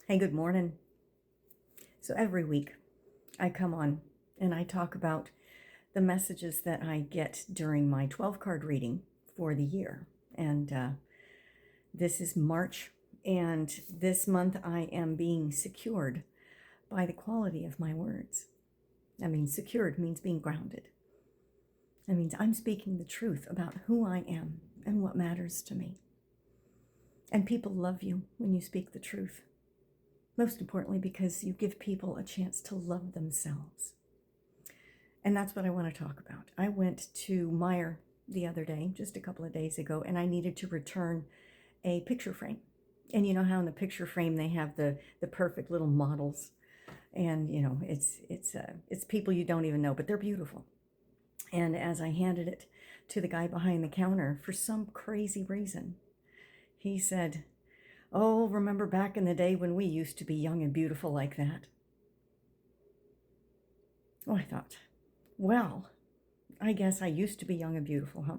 Hey, good morning. So every week I come on and I talk about the messages that I get during my 12 card reading for the year. And this is March, and this month I am being secured by the quality of my words. I mean, secured means being grounded. That means I'm speaking the truth about who I am and what matters to me. And people love you when you speak the truth. Most importantly, because you give people a chance to love themselves. And that's what I want to talk about. I went to Meijer the other day, just a couple of days ago, and I needed to return a picture frame. And you know how in the picture frame they have the perfect little models, and you know it's people you don't even know, but they're beautiful. And as I handed it to the guy behind the counter, for some crazy reason, he said, "Oh, remember back in the day when we used to be young and beautiful like that?" Oh, I thought, well, I guess I used to be young and beautiful, huh?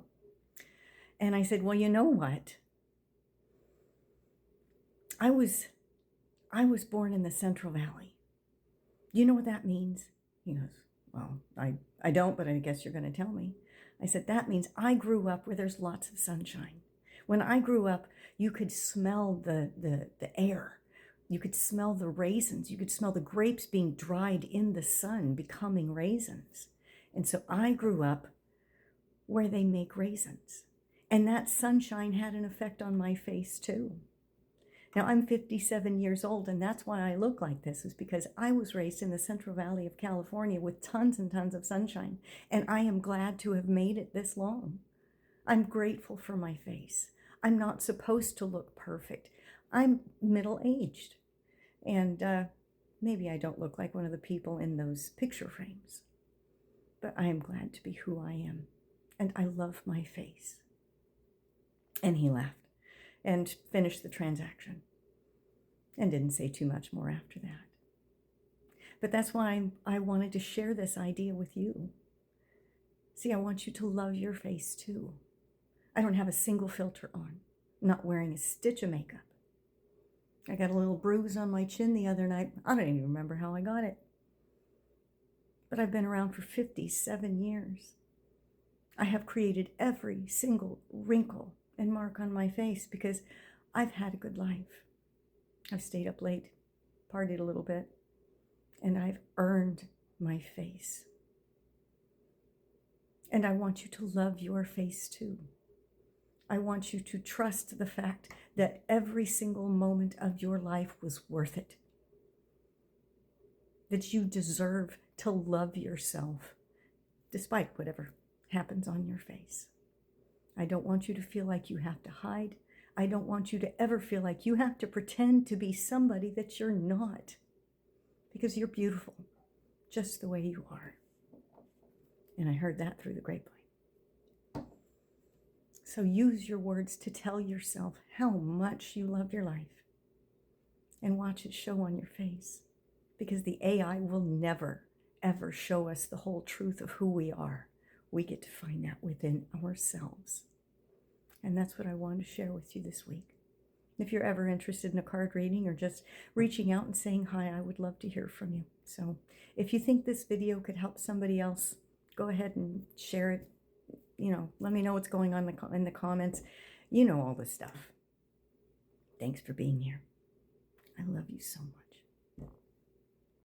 And I said, well, you know what? I was born in the Central Valley. Do you know what that means? He goes, well, I don't, but I guess you're going to tell me. I said, that means I grew up where there's lots of sunshine. When I grew up, you could smell the air. You could smell the raisins. You could smell the grapes being dried in the sun, becoming raisins. And so I grew up where they make raisins. And that sunshine had an effect on my face too. Now I'm 57 years old, and that's why I look like this, is because I was raised in the Central Valley of California with tons and tons of sunshine. And I am glad to have made it this long. I'm grateful for my face. I'm not supposed to look perfect. I'm middle-aged. And maybe I don't look like one of the people in those picture frames. But I am glad to be who I am. And I love my face. And he laughed and finished the transaction and didn't say too much more after that. But that's why I wanted to share this idea with you. See, I want you to love your face too. I don't have a single filter on. I'm not wearing a stitch of makeup. I got a little bruise on my chin the other night. I don't even remember how I got it. But I've been around for 57 years. I have created every single wrinkle and mark on my face because I've had a good life. I've stayed up late, partied a little bit, and I've earned my face. And I want you to love your face too. I want you to trust the fact that every single moment of your life was worth it. That you deserve to love yourself, despite whatever happens on your face. I don't want you to feel like you have to hide. I don't want you to ever feel like you have to pretend to be somebody that you're not. Because you're beautiful, just the way you are. And I heard that through the grapevine. So use your words to tell yourself how much you love your life. And watch it show on your face. Because the AI will never, ever show us the whole truth of who we are. We get to find that within ourselves. And that's what I wanted to share with you this week. If you're ever interested in a card reading or just reaching out and saying hi, I would love to hear from you. So if you think this video could help somebody else, go ahead and share it. You know, let me know what's going on in the comments. You know all this stuff. Thanks for being here. I love you so much.